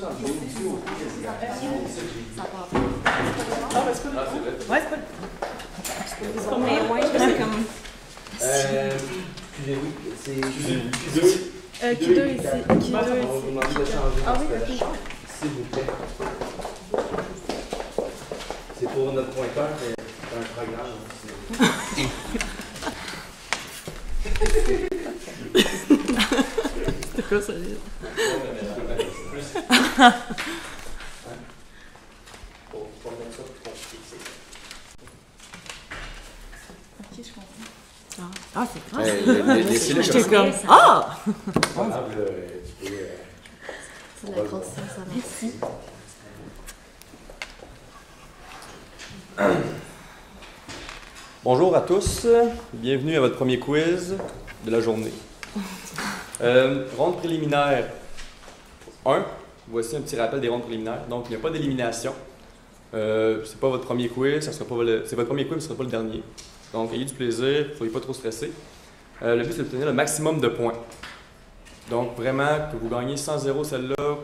Ouais, c'est pas Mais ouais, c'est comme. Excusez-vous, c'est Q2 ici. On va vous demander de changer Ah oui, notre ok. s'il vous plaît. C'est pour notre pointeur, mais c'est un programme. C'était quoi ça? Ok, je comprends. Ah, c'est grave. J'étais comme. Ah! C'est de la grosse ça, merci. Bonjour à tous, bienvenue à votre premier quiz de la journée. Ronde préliminaire 1, voici un petit rappel des rondes préliminaires. Donc, il n'y a pas d'élimination. C'est pas votre premier quiz, c'est votre premier quiz, mais ce ne sera pas le dernier. Donc, ayez du plaisir, ne soyez pas trop stressés. Le but, c'est d'obtenir le maximum de points. Donc, vraiment, que vous gagnez 100-0 celle-là,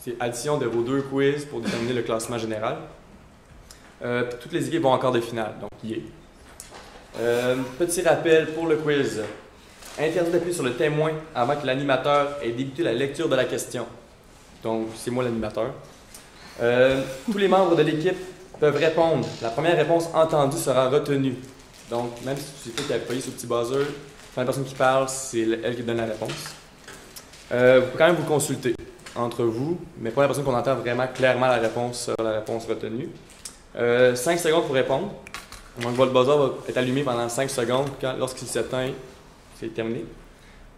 c'est addition de vos deux quiz pour déterminer le classement général. Toutes les équipes vont en quart de finale, donc yeah. Petit rappel pour le quiz. Interdit d'appuyer sur le témoin avant que l'animateur ait débuté la lecture de la question. Donc, c'est moi l'animateur. Tous les membres de l'équipe peuvent répondre. La première réponse entendue sera retenue. Donc, même si tu sais pas qu'il a appuyé sur le petit buzzer, quand la personne qui parle, c'est elle qui donne la réponse. Vous pouvez quand même vous consulter entre vous, mais pour la personne qu'on entend vraiment clairement la réponse sera la réponse retenue. 5 secondes pour répondre. Donc, votre buzzer va être allumé pendant 5 secondes. Lorsqu'il s'éteint, c'est terminé.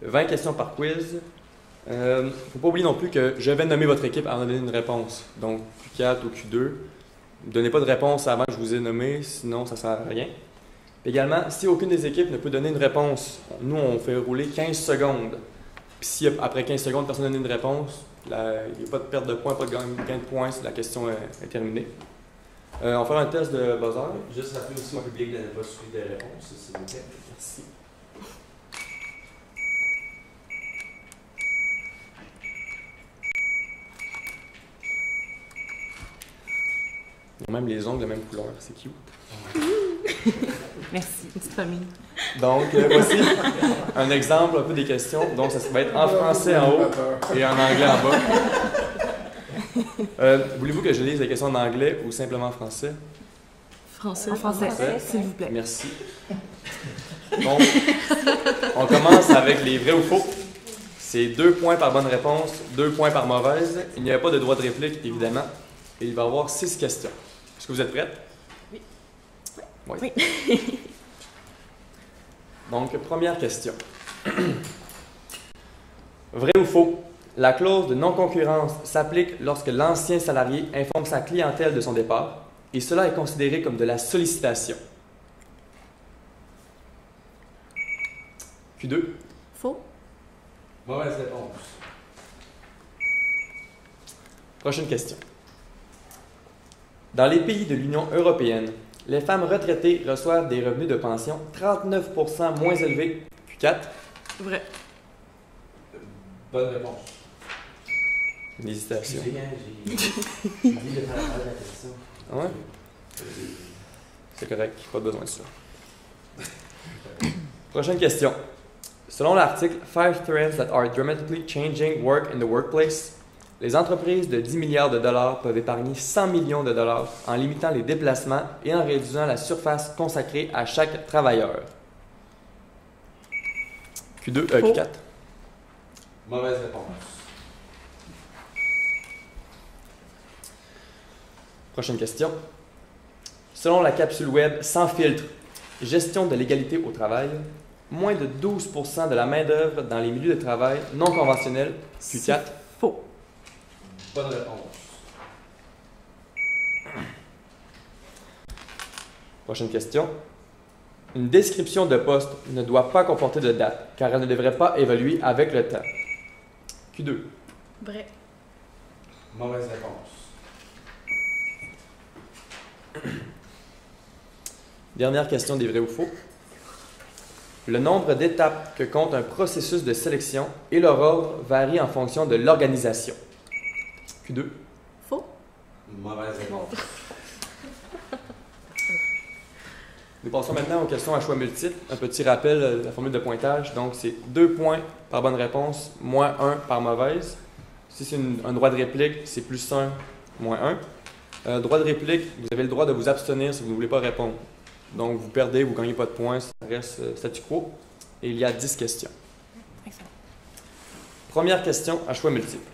20 questions par quiz. Il ne faut pas oublier non plus que je vais nommer votre équipe avant de donner une réponse. Donc, Q4 ou Q2. Ne donnez pas de réponse avant que je vous ai nommé, sinon ça ne sert à rien. Puis également, si aucune des équipes ne peut donner une réponse, nous, on fait rouler 15 secondes. Puis si après 15 secondes, personne n'a donné une réponse, il n'y a pas de perte de points, pas de gain de points si la question est terminée. On va faire un test de buzzer. Juste rappeler aussi au public de ne pas suivre des réponses, s'il vous plaît. Merci. Ils ont même les ongles de la même couleur, c'est cute. Merci, une petite famille. Donc, voici un exemple un peu des questions. Donc, ça va être en français en haut et en anglais en bas. Voulez-vous que je lise les questions en anglais ou simplement en français? Français. En français, s'il vous plaît. Merci. Donc, on commence avec les vrais ou faux. C'est 2 points par bonne réponse, 2 points par mauvaise. Il n'y a pas de droit de réplique, évidemment. Et il va y avoir 6 questions. Est-ce que vous êtes prêtes? Oui. Oui. Donc, première question. Vrai ou faux? La clause de non-concurrence s'applique lorsque l'ancien salarié informe sa clientèle de son départ et cela est considéré comme de la sollicitation. Q2. Faux. Mauvaise réponse. Prochaine question. Dans les pays de l'Union européenne, les femmes retraitées reçoivent des revenus de pension 39% moins élevés. Q4. Vrai. Bonne réponse. Une hésitation. Excusez, hein, j'ai dit de faire la question. Ah ouais? C'est correct, pas besoin de ça. Prochaine question. Selon l'article 5 Trends that are dramatically changing work in the workplace, les entreprises de 10 milliards de dollars peuvent épargner 100 millions de dollars en limitant les déplacements et en réduisant la surface consacrée à chaque travailleur. Q4. Mauvaise réponse. Prochaine question. Selon la capsule web Sans filtre, gestion de l'égalité au travail, moins de 12% de la main-d'œuvre dans les milieux de travail non conventionnels. Q4. Faux. Bonne réponse. Prochaine question. Une description de poste ne doit pas comporter de date, car elle ne devrait pas évoluer avec le temps. Q2. Vrai. Mauvaise réponse. Dernière question des vrais ou faux. Le nombre d'étapes que compte un processus de sélection et leur ordre varient en fonction de l'organisation. Q2. Faux. Mauvaise réponse. Nous passons maintenant aux questions à choix multiples. Un petit rappel de la formule de pointage. Donc, c'est 2 points par bonne réponse, moins 1 par mauvaise. Si c'est un droit de réplique, c'est plus 1, moins 1. Droit de réplique, vous avez le droit de vous abstenir si vous ne voulez pas répondre. Donc, vous perdez, vous ne gagnez pas de points, ça reste statu quo. Et il y a 10 questions. Excellent. Première question à choix multiples.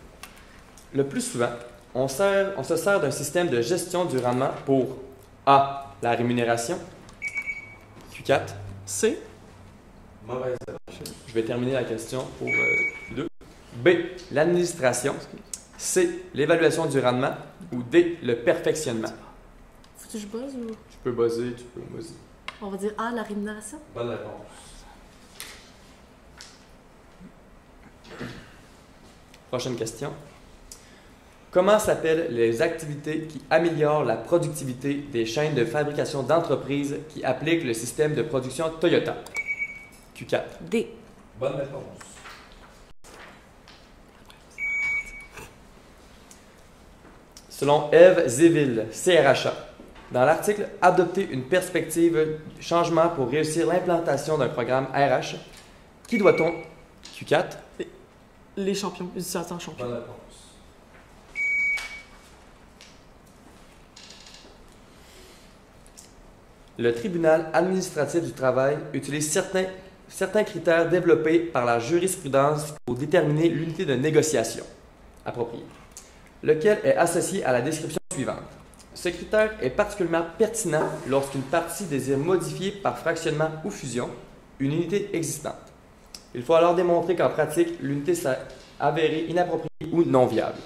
Le plus souvent, on se sert d'un système de gestion du rendement pour A. La rémunération. Q4. C. Mauvaise réponse. Je vais terminer la question pour Q2. B. L'administration. C. L'évaluation du rendement. Ou D. Le perfectionnement. Faut que je buzz ou. Tu peux buzzer, tu peux buzzer. On va dire A, la rémunération. Bonne réponse. Prochaine question. Comment s'appellent les activités qui améliorent la productivité des chaînes de fabrication d'entreprises qui appliquent le système de production Toyota? Q4. D. Bonne réponse. Selon Eve Zéville, CRHA, dans l'article « Adopter une perspective de changement pour réussir l'implantation d'un programme RH », qui doit-on? Q4. Les champions, les utilisateurs champions. Bonne réponse. Le tribunal administratif du travail utilise certains critères développés par la jurisprudence pour déterminer l'unité de négociation appropriée, lequel est associé à la description suivante. Ce critère est particulièrement pertinent lorsqu'une partie désire modifier par fractionnement ou fusion une unité existante. Il faut alors démontrer qu'en pratique, l'unité s'est avérée inappropriée ou non viable.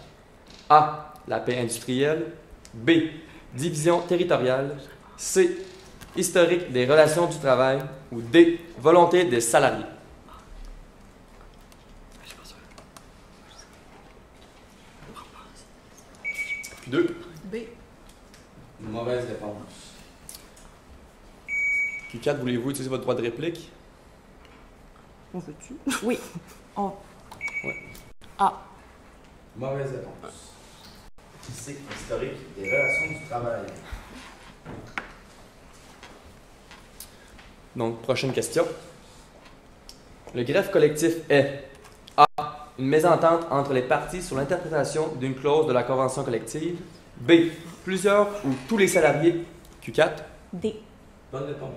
A. La paix industrielle. B. Division territoriale. C. Historique des relations du travail. Ou D. Volonté des salariés. Q2. B. Mauvaise réponse. Q4, voulez-vous utiliser votre droit de réplique? On peut-tu? Oui. On... Ouais. A. Mauvaise réponse. C'est historique des relations du travail. Donc, prochaine question. Le greffe collectif est A. Une mésentente entre les parties sur l'interprétation d'une clause de la convention collective. B. Plusieurs ou tous les salariés. Q4. D. Bonne réponse.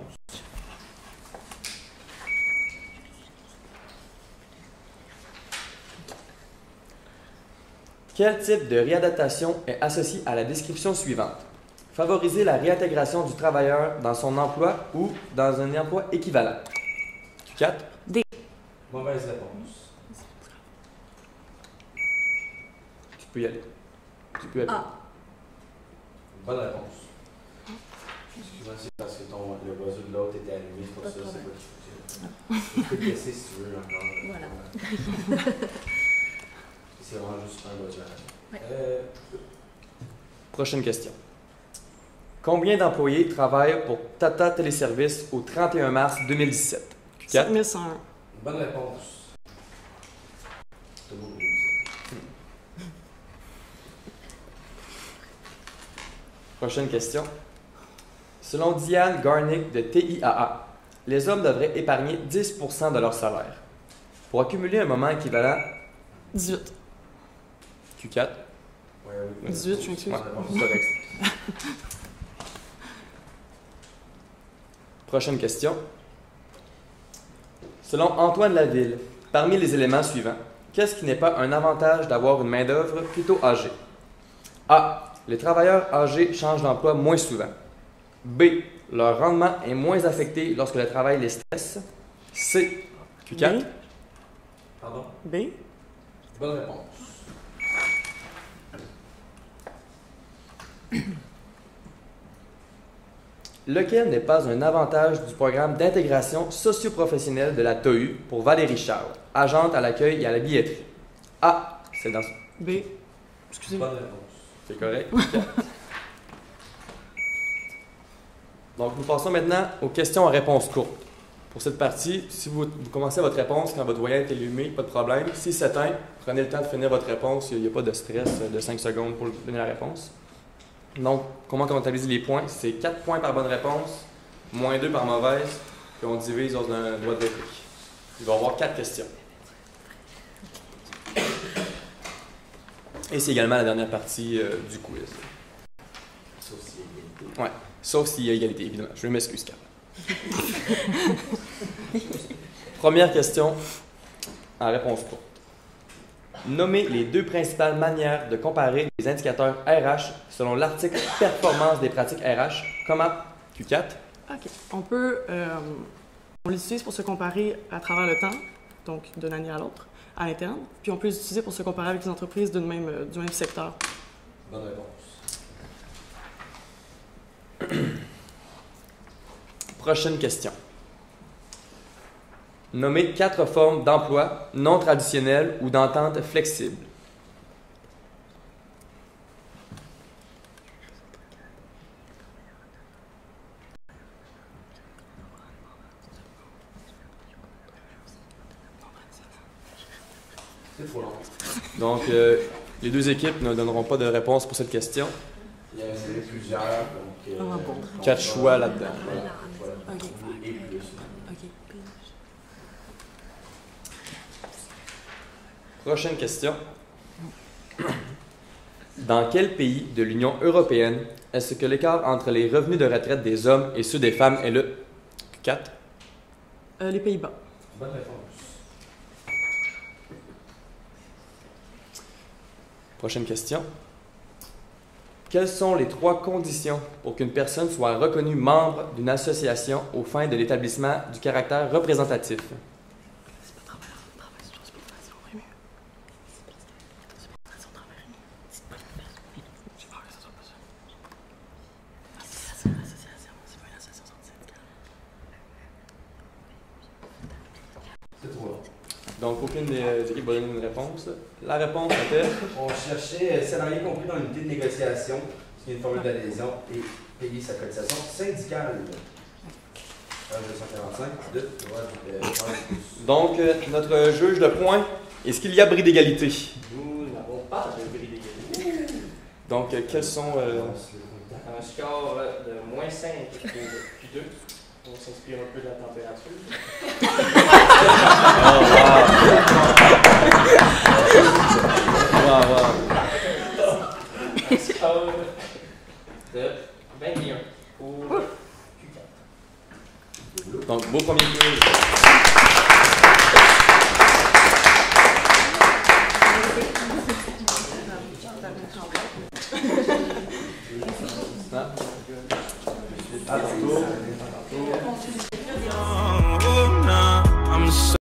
Quel type de réadaptation est associé à la description suivante? Favoriser la réintégration du travailleur dans son emploi ou dans un emploi équivalent. Q4. D. Mauvaise réponse. Tu peux y aller. Tu peux y aller. A. Bonne réponse. Excuse-moi, c'est parce que le buzzer de l'autre était allumé, c'est pour Pas ça. de C'est problème. pas tu peux te laisser si tu veux encore. Voilà. C'est vraiment juste un buzzer. Ouais. Prochaine question. Combien d'employés travaillent pour Tata Téléservices au 31 mars 2017? Q4. 7101. Bonne réponse. C'est beau, Prochaine question. Selon Diane Garnick de TIAA, les hommes devraient épargner 10% de leur salaire pour accumuler un moment équivalent 18. Q4. Ouais, oui. 18, je m'excuse. Ouais, c'est correct. Prochaine question. Selon Antoine Laville, parmi les éléments suivants, qu'est-ce qui n'est pas un avantage d'avoir une main-d'œuvre plutôt âgée? A. Les travailleurs âgés changent d'emploi moins souvent. B. Leur rendement est moins affecté lorsque le travail les stresse. C. Q4. Pardon? B. Bonne réponse. Lequel n'est pas un avantage du programme d'intégration socio-professionnelle de la TOU pour Valérie Charles, agente à l'accueil et à la billetterie? A. C'est dans... B. Excusez-moi. Bonne réponse. C'est correct. Donc, nous passons maintenant aux questions à réponse courte. Pour cette partie, si vous commencez votre réponse quand votre voyant est allumé, pas de problème. Si s'éteint, prenez le temps de finir votre réponse. Il n'y a pas de stress de 5 secondes pour donner la réponse. Donc, comment on comptabilise les points? C'est 4 points par bonne réponse, moins 2 par mauvaise, puis on divise dans un droit de réplique. Il va y avoir 4 questions. Et c'est également la dernière partie du quiz. Sauf s'il y a égalité. Ouais, sauf s'il y a égalité, évidemment. Je m'excuse, Carl. Première question en réponse courte. Nommez les 2 principales manières de comparer les indicateurs RH selon l'article Performance des pratiques RH. Comment? Q4. OK. On l'utilise pour se comparer à travers le temps, donc d'une année à l'autre, à l'interne. Puis on peut l'utiliser pour se comparer avec les entreprises du même secteur. Bonne réponse. Prochaine question. Nommez 4 formes d'emploi non traditionnelles ou d'entente flexible. C'est trop long. Donc, les 2 équipes ne donneront pas de réponse pour cette question. Il y en avait plusieurs, donc... 4 choix là-dedans. Voilà. OK. Et plus. OK. Prochaine question. Dans quel pays de l'Union européenne est-ce que l'écart entre les revenus de retraite des hommes et ceux des femmes est le 4? Les Pays-Bas. Bonne réponse. Prochaine question. Quelles sont les 3 conditions pour qu'une personne soit reconnue membre d'une association aux fins de l'établissement du caractère représentatif? C'est trop long. Donc, aucune des équipes va donner une réponse. La réponse était... On cherchait salarié compris dans l'unité de négociation, ce qui est une formule d'adhésion, et payer sa cotisation syndicale. 245 de droit de Donc, notre juge de points, est-ce qu'il y a bris d'égalité? Nous n'avons pas de bris d'égalité. Donc, quels sont... Un score de moins 5 pour Q2. On s'inspire un peu de la température. Un score de 21 pour Q4. Donc, beau premier quiz. À ton tour.